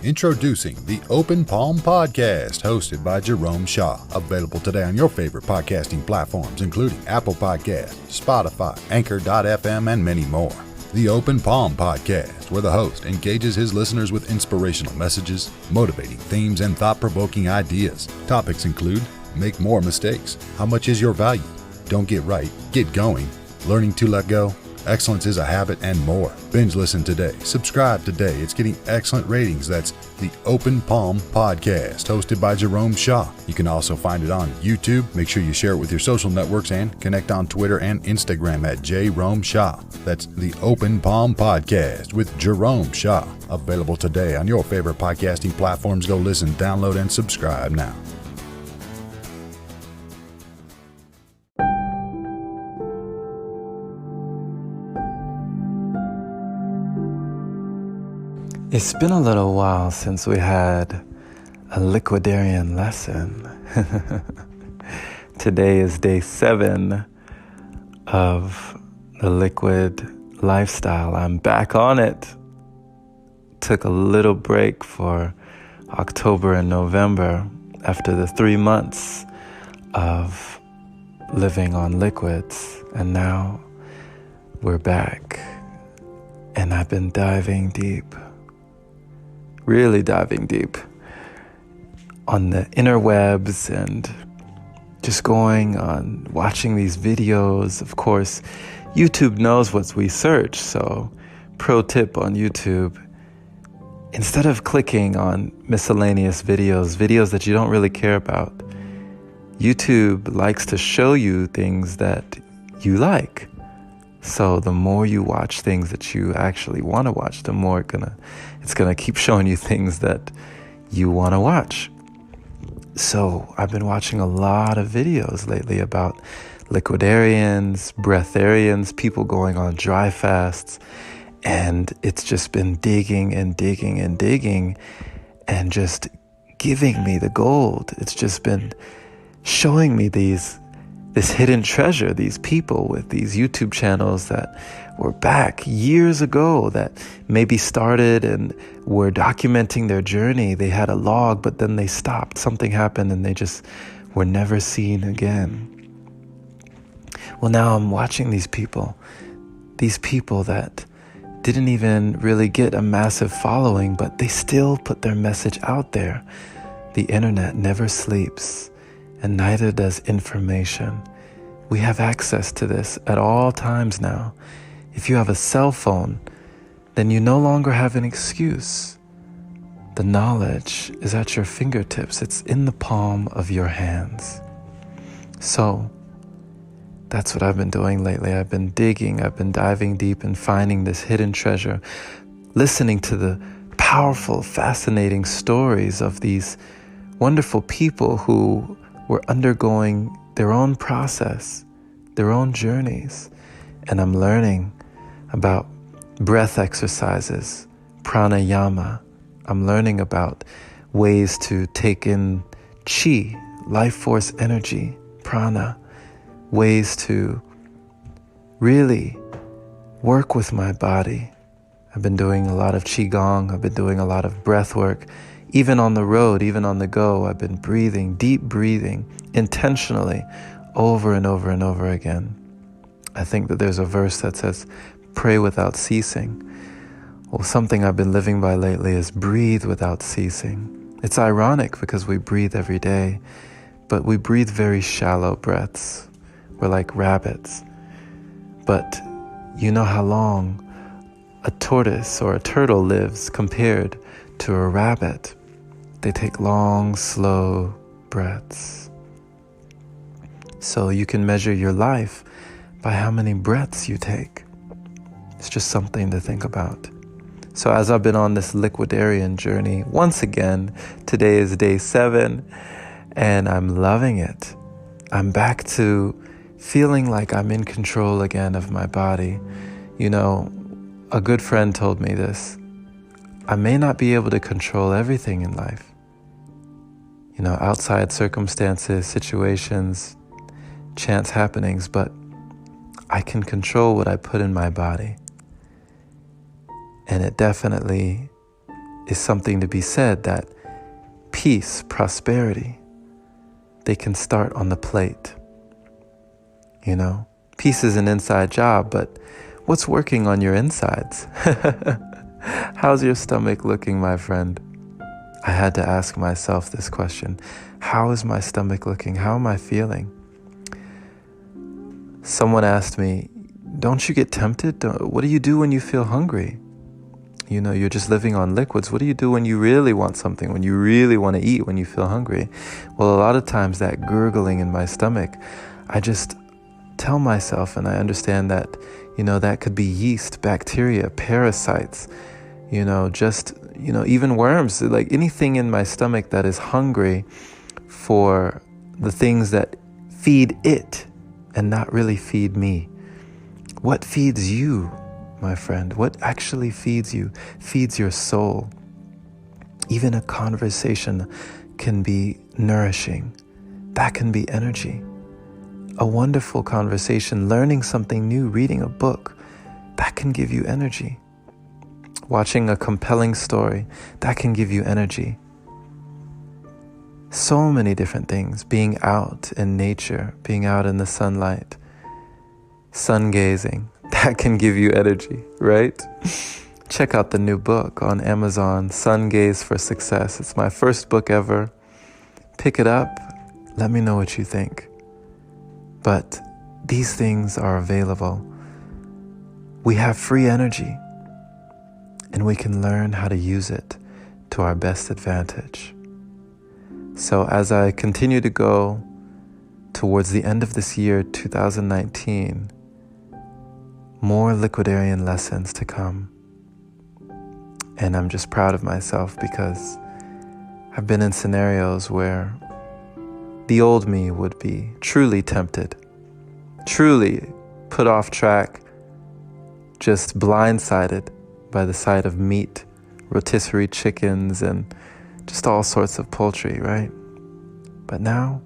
Introducing the Open Palm Podcast, hosted by Jerome Shaw. Available today on your favorite podcasting platforms, including Apple Podcasts, Spotify, Anchor.fm, and many more. The Open Palm Podcast, where the host engages his listeners with inspirational messages, motivating themes, and thought-provoking ideas. Topics include: make more mistakes, how much is your value, don't get right, get going, learning to let go, excellence is a habit, and more. Binge listen today. Subscribe today. It's getting excellent ratings. That's the Open Palm Podcast, hosted by Jerome Shaw. You can also find it on YouTube. Make sure you share it with your social networks and connect on Twitter and Instagram at Jerome Shaw. That's the Open Palm Podcast with Jerome Shaw. Available today on your favorite podcasting platforms. Go listen, download, and subscribe now. It's been a little while since we had a Liquidarian lesson. Today is day 7 of the liquid lifestyle. I'm back on it. Took a little break for October and November after the 3 months of living on liquids. And now we're back. And I've been diving deep. Really diving deep on the interwebs and just going on watching these videos. Of course, YouTube knows what we search, so pro tip on YouTube: instead of clicking on miscellaneous videos that you don't really care about, YouTube likes to show you things that you like. So the more you watch things that you actually want to watch, the more it's gonna keep showing you things that you want to watch. So I've been watching a lot of videos lately about liquidarians, breatharians, people going on dry fasts, and it's just been digging and just giving me the gold. It's just been showing me this hidden treasure, these people with these YouTube channels that were back years ago, that maybe started and were documenting their journey. They had a log, but then they stopped. Something happened and they just were never seen again. Well, now I'm watching these people that didn't even really get a massive following, but they still put their message out there. The internet never sleeps, and neither does information. We have access to this at all times now. If you have a cell phone, then you no longer have an excuse. The knowledge is at your fingertips. It's in the palm of your hands. So that's what I've been doing lately. I've been digging, I've been diving deep and finding this hidden treasure, listening to the powerful, fascinating stories of these wonderful people who were undergoing their own process, their own journeys. And I'm learning about breath exercises, pranayama. I'm learning about ways to take in chi, life force energy, prana, ways to really work with my body. I've been doing a lot of qigong. I've been doing a lot of breath work. Even on the road, even on the go, I've been breathing, deep breathing, intentionally, over and over and over again. I think that there's a verse that says, pray without ceasing. Well, something I've been living by lately is breathe without ceasing. It's ironic because we breathe every day, but we breathe very shallow breaths. We're like rabbits. But you know how long a tortoise or a turtle lives compared to a rabbit? They take long, slow breaths. So you can measure your life by how many breaths you take. It's just something to think about. So as I've been on this Liquidarian journey, once again, today is day 7, and I'm loving it. I'm back to feeling like I'm in control again of my body. You know, a good friend told me this: I may not be able to control everything in life. You know, outside circumstances, situations, chance happenings, but I can control what I put in my body. And it definitely is something to be said that peace, prosperity, they can start on the plate. You know, peace is an inside job, but what's working on your insides? How's your stomach looking, my friend? I had to ask myself this question. How is my stomach looking? How am I feeling? Someone asked me, don't you get tempted? What do you do when you feel hungry? You know, you're just living on liquids. What do you do when you really want something, when you really want to eat, when you feel hungry? Well, a lot of times that gurgling in my stomach, I just tell myself, and I understand that, you know, that could be yeast, bacteria, parasites, you know, just, you know, even worms, like anything in my stomach that is hungry for the things that feed it and not really feed me. What feeds you, my friend? What actually feeds you? Feeds your soul. Even a conversation can be nourishing. That can be energy. A wonderful conversation, learning something new, reading a book, that can give you energy. Watching a compelling story, that can give you energy. So many different things. Being out in nature, being out in the sunlight, sun gazing, that can give you energy, right? Check out the new book on Amazon, Sun Gaze for Success. It's my first book ever. Pick it up. Let me know what you think. But these things are available. We have free energy, and we can learn how to use it to our best advantage. So as I continue to go towards the end of this year, 2019, more Liquidarian lessons to come. And I'm just proud of myself because I've been in scenarios where the old me would be truly tempted, truly put off track, just blindsided by the sight of meat, rotisserie chickens, and just all sorts of poultry, right? But now,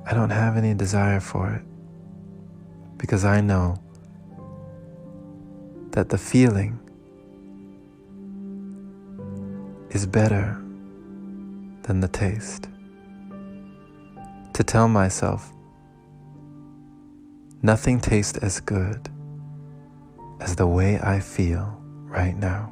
I don't have any desire for it because I know that the feeling is better than the taste. To tell myself, nothing tastes as good as the way I feel right now.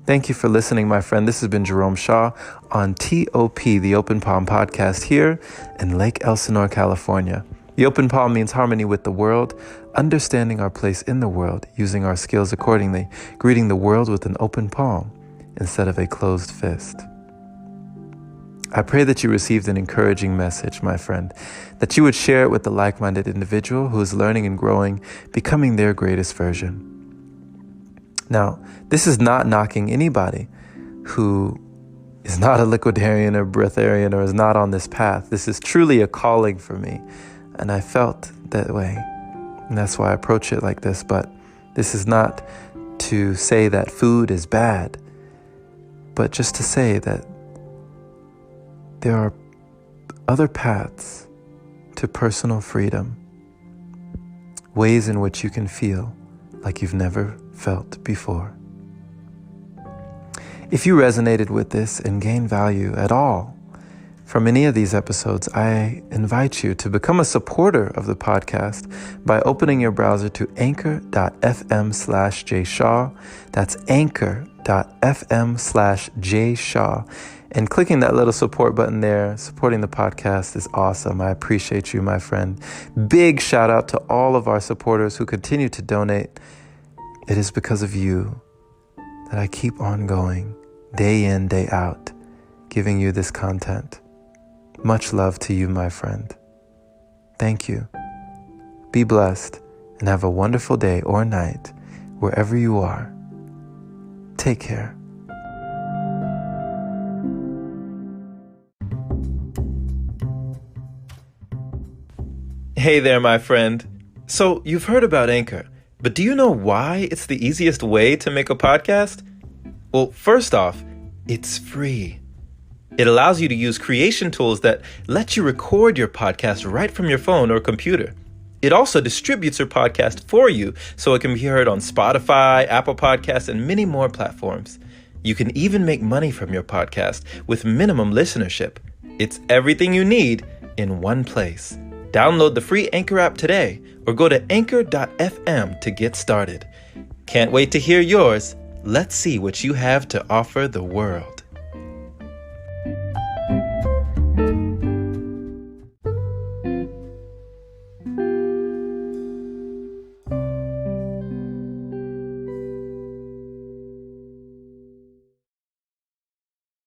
Thank you for listening, my friend. This has been Jerome Shaw on TOP, the Open Palm Podcast here in Lake Elsinore, California. The open palm means harmony with the world, understanding our place in the world, using our skills accordingly, greeting the world with an open palm instead of a closed fist. I pray that you received an encouraging message, my friend, that you would share it with the like-minded individual who is learning and growing, becoming their greatest version. Now, this is not knocking anybody who is not a Liquidarian or Breatharian or is not on this path. This is truly a calling for me, and I felt that way, and that's why I approach it like this. But this is not to say that food is bad, but just to say that there are other paths to personal freedom, ways in which you can feel like you've never felt before. If you resonated with this and gained value at all from any of these episodes, I invite you to become a supporter of the podcast by opening your browser to anchor.fm/jshaw. That's anchor.fm/jshaw. And clicking that little support button there, supporting the podcast is awesome. I appreciate you, my friend. Big shout out to all of our supporters who continue to donate. It is because of you that I keep on going, day in, day out, giving you this content. Much love to you, my friend. Thank you. Be blessed and have a wonderful day or night, wherever you are. Take care. Hey there, my friend. So you've heard about Anchor, but do you know why it's the easiest way to make a podcast? Well, first off, it's free. It allows you to use creation tools that let you record your podcast right from your phone or computer. It also distributes your podcast for you so it can be heard on Spotify, Apple Podcasts, and many more platforms. You can even make money from your podcast with minimum listenership. It's everything you need in one place. Download the free Anchor app today or go to anchor.fm to get started. Can't wait to hear yours. Let's see what you have to offer the world.